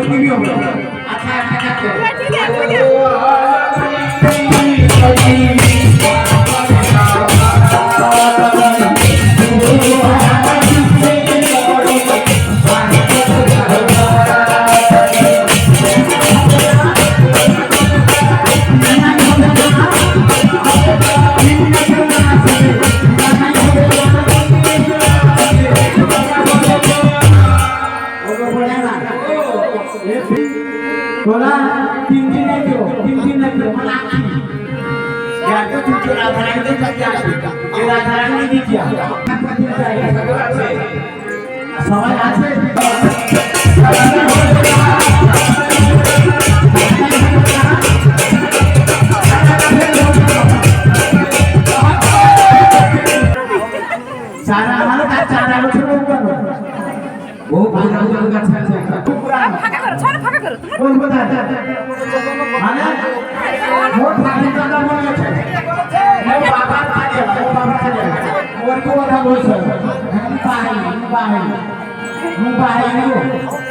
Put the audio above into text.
TV হবে আচ্ছা আচ্ছা ঠিক আছে তোরা তিন দিন মানে यार तो तू चोरा धराई दे क्या तेरा धराई नहीं किया सवाल আছে सारा हमारा चारा बच्चों को वो भागा का ফাঁকা করো ছাড়ো ফাঁকা করো তুমি কোন কথা মানে মোট ভাগে কথা বলে আছে ও বাবা থাকে ওর কথা বলছো বাই বাই বাই